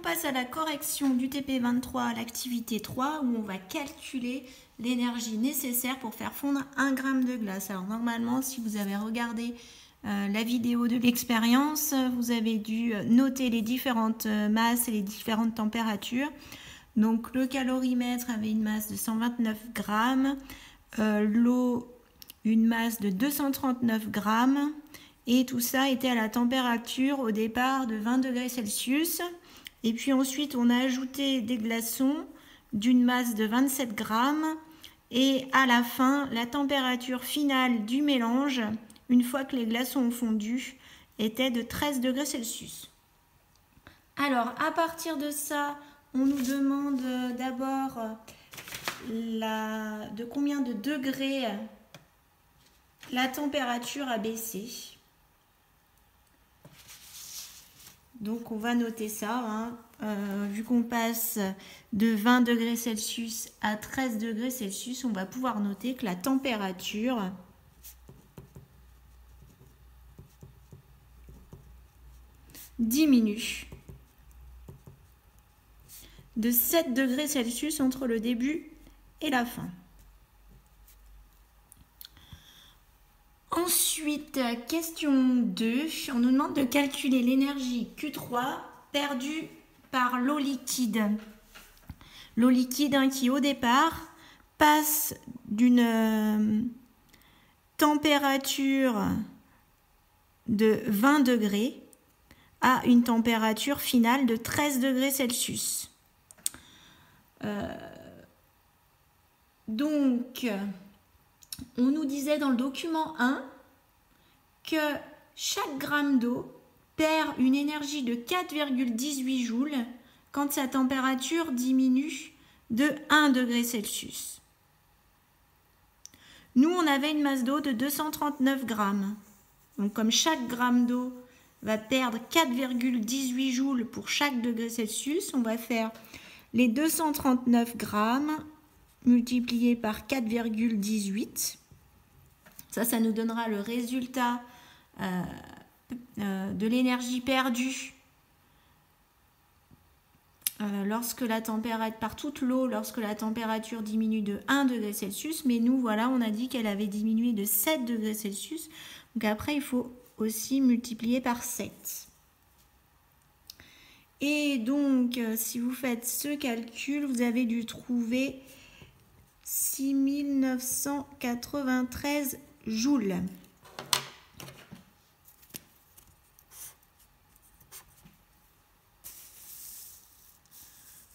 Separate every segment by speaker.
Speaker 1: passe à la correction du TP23 à l'activité 3 où on va calculer l'énergie nécessaire pour faire fondre 1 g de glace. Alors normalement, si vous avez regardé la vidéo de l'expérience, vous avez dû noter les différentes masses et les différentes températures. Donc le calorimètre avait une masse de 129 grammes, l'eau une masse de 239 grammes et tout ça était à la température au départ de 20 degrés Celsius. Et puis ensuite on a ajouté des glaçons d'une masse de 27 grammes et à la fin la température finale du mélange, une fois que les glaçons ont fondu, était de 13 degrés Celsius. Alors à partir de ça, on nous demande d'abord de combien de degrés la température a baissé. Donc on va noter ça, vu qu'on passe de 20 degrés Celsius à 13 degrés Celsius, on va pouvoir noter que la température diminue de 7 degrés Celsius entre le début et la fin. Ensuite, question 2, on nous demande de calculer l'énergie Q3 perdue par l'eau liquide. L'eau liquide qui au départ passe d'une température de 20 degrés à une température finale de 13 degrés Celsius. Donc, on nous disait dans le document 1 que chaque gramme d'eau perd une énergie de 4,18 joules quand sa température diminue de 1 degré Celsius. Nous, on avait une masse d'eau de 239 grammes. Donc, comme chaque gramme d'eau va perdre 4,18 joules pour chaque degré Celsius, on va faire les 239 grammes multiplié par 4,18. Ça nous donnera le résultat de l'énergie perdue lorsque la température, par toute l'eau, lorsque la température diminue de 1 degré Celsius. Mais nous, voilà, on a dit qu'elle avait diminué de 7 degrés Celsius. Donc après, il faut aussi multiplier par 7. Et donc, si vous faites ce calcul, vous avez dû trouver 6993 joules.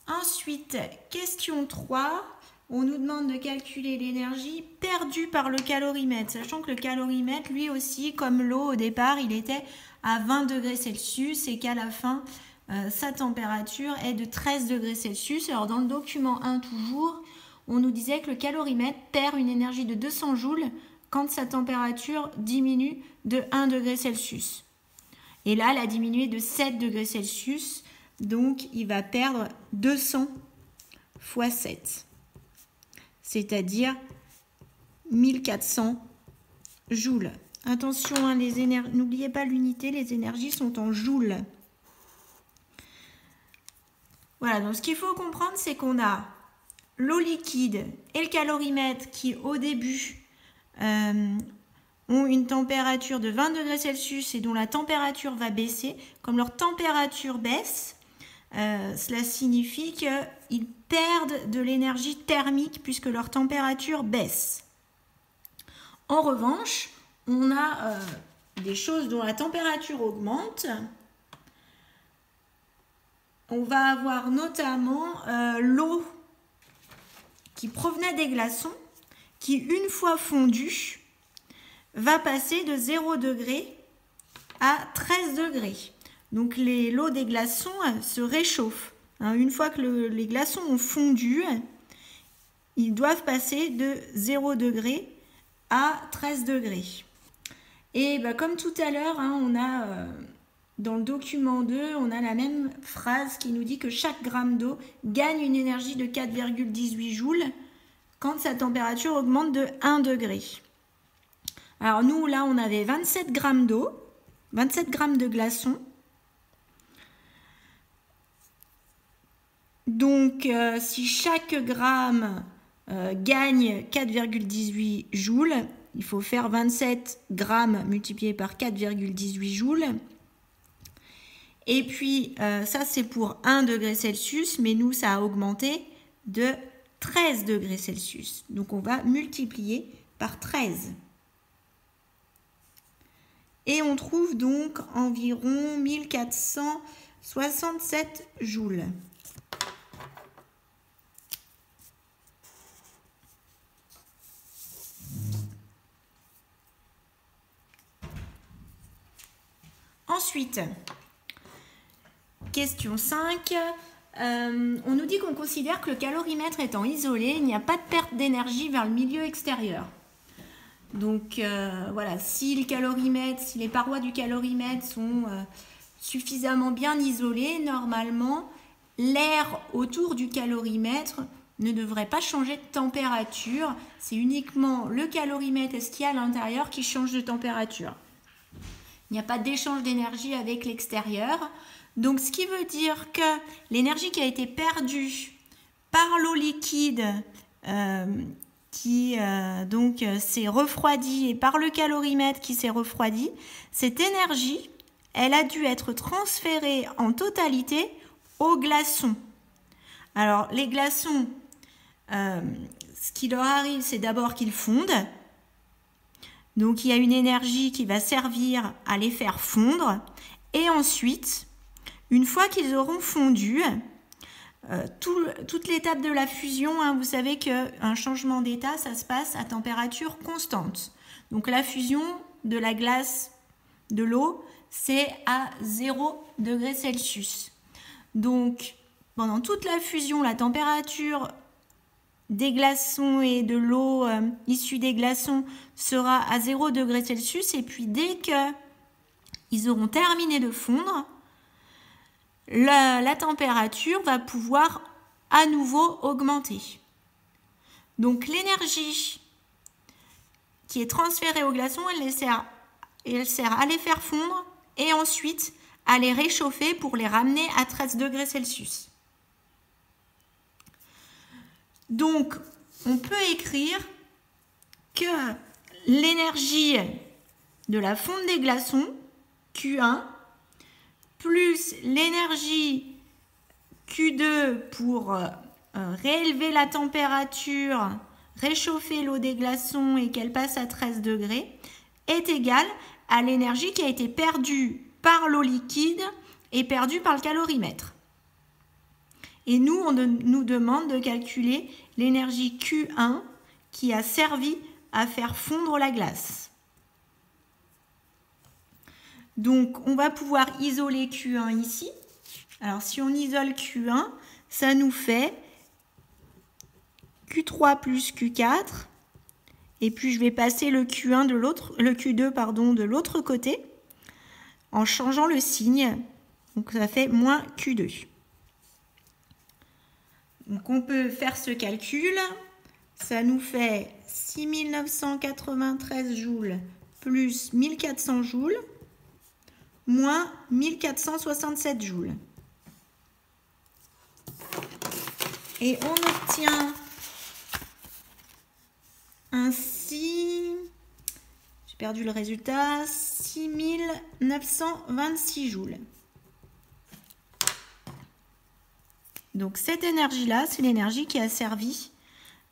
Speaker 1: Ensuite, question 3, on nous demande de calculer l'énergie perdue par le calorimètre, sachant que le calorimètre, lui aussi, comme l'eau au départ, il était à 20 degrés Celsius et qu'à la fin, sa température est de 13 degrés Celsius. Alors dans le document 1 toujours, on nous disait que le calorimètre perd une énergie de 200 joules quand sa température diminue de 1 degré Celsius. Et là, elle a diminué de 7 degrés Celsius, donc il va perdre 200 fois 7, c'est-à-dire 1400 joules. Attention, n'oubliez pas l'unité, les énergies sont en joules. Voilà, donc ce qu'il faut comprendre, c'est qu'on a l'eau liquide et le calorimètre qui, au début, ont une température de 20 degrés Celsius et dont la température va baisser. Comme leur température baisse, cela signifie qu'ils perdent de l'énergie thermique puisque leur température baisse. En revanche, on a des choses dont la température augmente. On va avoir notamment l'eau qui provenait des glaçons, qui une fois fondue, va passer de 0 degré à 13 degrés. Donc l'eau des glaçons se réchauffe. Une fois que les glaçons ont fondu, ils doivent passer de 0 degré à 13 degrés. Et comme tout à l'heure, on a... dans le document 2, on a la même phrase qui nous dit que chaque gramme d'eau gagne une énergie de 4,18 joules quand sa température augmente de 1 degré. Alors nous, là, on avait 27 grammes d'eau, 27 grammes de glaçons. Donc, si chaque gramme gagne 4,18 joules, il faut faire 27 grammes multiplié par 4,18 joules. Et puis, ça c'est pour 1 degré Celsius, mais nous, ça a augmenté de 13 degrés Celsius. Donc, on va multiplier par 13. Et on trouve donc environ 1467 joules. Ensuite, question 5. On nous dit qu'on considère que le calorimètre étant isolé, il n'y a pas de perte d'énergie vers le milieu extérieur. Donc voilà, si les parois du calorimètre sont suffisamment bien isolées, normalement, l'air autour du calorimètre ne devrait pas changer de température. C'est uniquement le calorimètre et ce qu'il y a à l'intérieur qui change de température. Il n'y a pas d'échange d'énergie avec l'extérieur. Donc, ce qui veut dire que l'énergie qui a été perdue par l'eau liquide qui s'est refroidie et par le calorimètre qui s'est refroidi, cette énergie, elle a dû être transférée en totalité aux glaçons. Alors, les glaçons, ce qui leur arrive, c'est d'abord qu'ils fondent. Donc, il y a une énergie qui va servir à les faire fondre. Et ensuite, une fois qu'ils auront fondu, toute l'étape de la fusion, vous savez qu'un changement d'état, ça se passe à température constante. Donc, la fusion de la glace, de l'eau, c'est à 0 degré Celsius. Donc, pendant toute la fusion, la température des glaçons et de l'eau issue des glaçons sera à 0 degré Celsius. Et puis, dès qu'ils auront terminé de fondre, la température va pouvoir à nouveau augmenter. Donc, l'énergie qui est transférée aux glaçons, elle sert à les faire fondre et ensuite à les réchauffer pour les ramener à 13 degrés Celsius. Donc, on peut écrire que l'énergie de la fonte des glaçons, Q1, plus l'énergie Q2 pour réélever la température, réchauffer l'eau des glaçons et qu'elle passe à 13 degrés, est égale à l'énergie qui a été perdue par l'eau liquide et perdue par le calorimètre. Et nous, on nous demande de calculer l'énergie Q1 qui a servi à faire fondre la glace. Donc, on va pouvoir isoler Q1 ici. Alors, si on isole Q1, ça nous fait Q3 plus Q4. Et puis, je vais passer le Q2 de l'autre côté en changeant le signe. Donc, ça fait moins Q2. Donc, on peut faire ce calcul. Ça nous fait 6993 joules plus 1400 joules moins 1467 joules. Et on obtient ainsi, j'ai perdu le résultat, 6926 joules. Donc cette énergie-là, c'est l'énergie qui a servi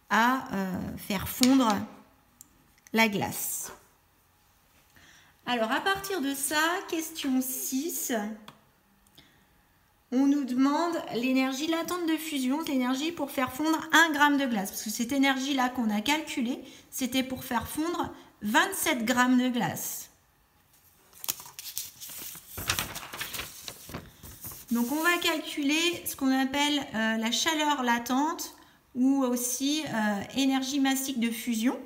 Speaker 1: à faire fondre la glace. Alors à partir de ça, question 6, on nous demande l'énergie latente de fusion, l'énergie pour faire fondre 1 gramme de glace. Parce que cette énergie-là qu'on a calculée, c'était pour faire fondre 27 grammes de glace. Donc on va calculer ce qu'on appelle la chaleur latente ou aussi énergie massique de fusion.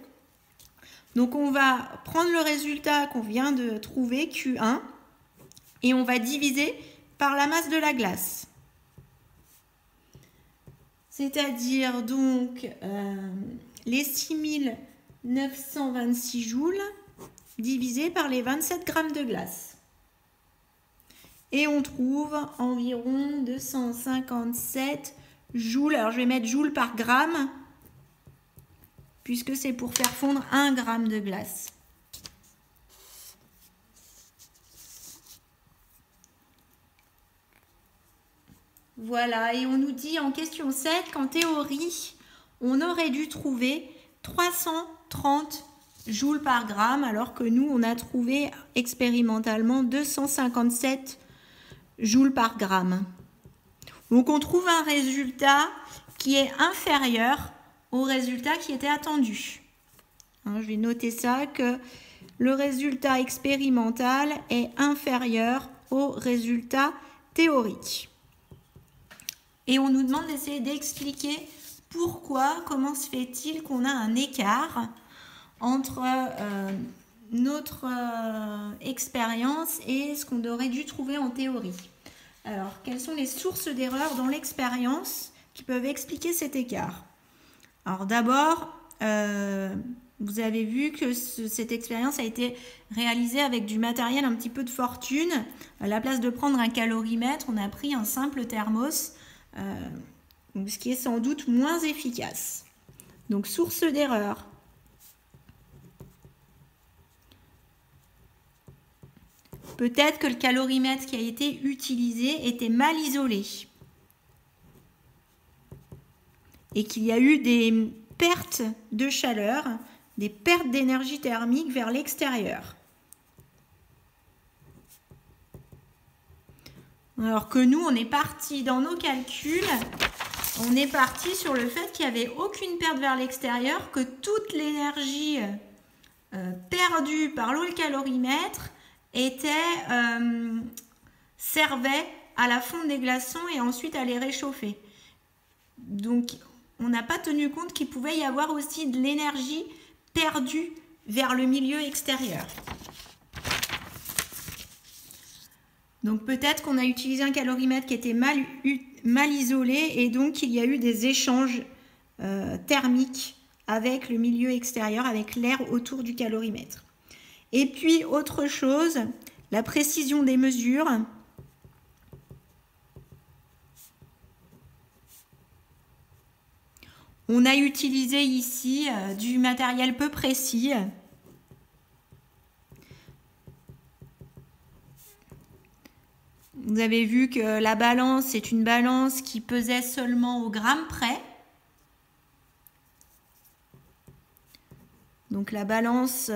Speaker 1: Donc on va prendre le résultat qu'on vient de trouver, Q1, et on va diviser par la masse de la glace. C'est-à-dire donc les 6926 joules divisé par les 27 grammes de glace. Et on trouve environ 257 joules. Alors, je vais mettre joules par gramme, puisque c'est pour faire fondre 1 gramme de glace. Voilà, et on nous dit en question 7 qu'en théorie, on aurait dû trouver 330 joules par gramme, alors que nous, on a trouvé expérimentalement 257 joules par gramme. Donc, on trouve un résultat qui est inférieur au résultat qui était attendu. Hein, je vais noter ça, que le résultat expérimental est inférieur au résultat théorique. Et on nous demande d'essayer d'expliquer pourquoi, comment se fait-il qu'on a un écart entre notre expérience et ce qu'on aurait dû trouver en théorie. Alors, quelles sont les sources d'erreur dans l'expérience qui peuvent expliquer cet écart? Alors d'abord, vous avez vu que cette expérience a été réalisée avec du matériel un petit peu de fortune. À la place de prendre un calorimètre, on a pris un simple thermos, ce qui est sans doute moins efficace. Donc, source d'erreur. Peut-être que le calorimètre qui a été utilisé était mal isolé et qu'il y a eu des pertes de chaleur, des pertes d'énergie thermique vers l'extérieur. Alors que nous, on est parti dans nos calculs, on est parti sur le fait qu'il n'y avait aucune perte vers l'extérieur, que toute l'énergie perdue par l'eau et le calorimètre servait à la fonte des glaçons et ensuite à les réchauffer. Donc, on n'a pas tenu compte qu'il pouvait y avoir aussi de l'énergie perdue vers le milieu extérieur. Donc, peut-être qu'on a utilisé un calorimètre qui était mal isolé et donc il y a eu des échanges thermiques avec le milieu extérieur, avec l'air autour du calorimètre. Et puis, autre chose, la précision des mesures. On a utilisé ici du matériel peu précis. Vous avez vu que la balance, c'est une balance qui pesait seulement au gramme près. Donc la balance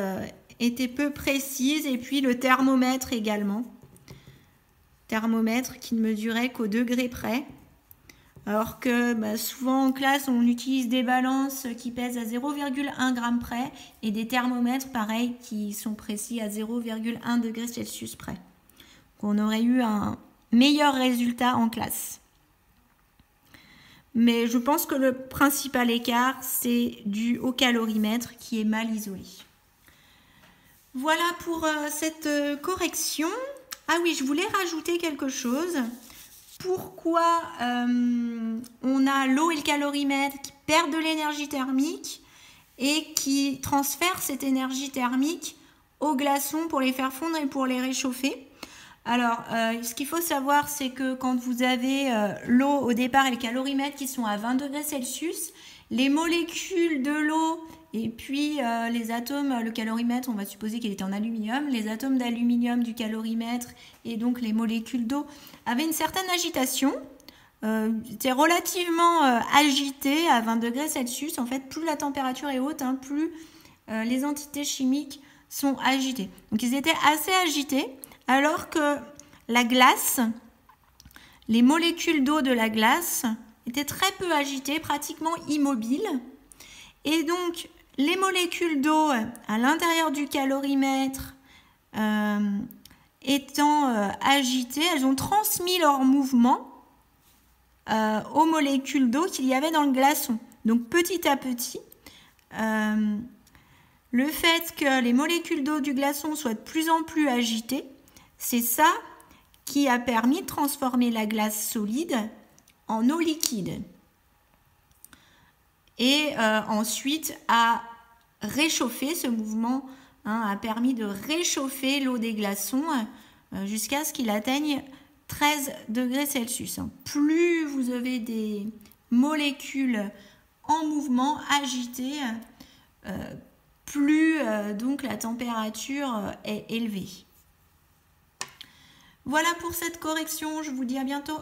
Speaker 1: était peu précise et puis le thermomètre également. Thermomètre qui ne mesurait qu'au degré près. Alors que souvent en classe, on utilise des balances qui pèsent à 0,1 g près et des thermomètres, pareil, qui sont précis à 0,1 degré Celsius près. On aurait eu un meilleur résultat en classe. Mais je pense que le principal écart, c'est dû au calorimètre qui est mal isolé. Voilà pour cette correction. Ah oui, je voulais rajouter quelque chose. Pourquoi on a l'eau et le calorimètre qui perdent de l'énergie thermique et qui transfèrent cette énergie thermique aux glaçons pour les faire fondre et pour les réchauffer? Alors, ce qu'il faut savoir, c'est que quand vous avez l'eau au départ et le calorimètre qui sont à 20 degrés Celsius, les molécules de l'eau et puis les atomes, le calorimètre, on va supposer qu'il était en aluminium, les atomes d'aluminium du calorimètre et donc les molécules d'eau avaient une certaine agitation, étaient relativement agités à 20 degrés Celsius. En fait, plus la température est haute, plus les entités chimiques sont agitées. Donc, ils étaient assez agités. Alors que la glace, les molécules d'eau de la glace étaient très peu agitées, pratiquement immobiles. Et donc, les molécules d'eau à l'intérieur du calorimètre étant agitées, elles ont transmis leur mouvement aux molécules d'eau qu'il y avait dans le glaçon. Donc, petit à petit, le fait que les molécules d'eau du glaçon soient de plus en plus agitées, c'est ça qui a permis de transformer la glace solide en eau liquide. Et ensuite, à réchauffer, ce mouvement a permis de réchauffer l'eau des glaçons jusqu'à ce qu'il atteigne 13 degrés Celsius. Plus vous avez des molécules en mouvement, agitées, plus donc la température est élevée. Voilà pour cette correction, je vous dis à bientôt.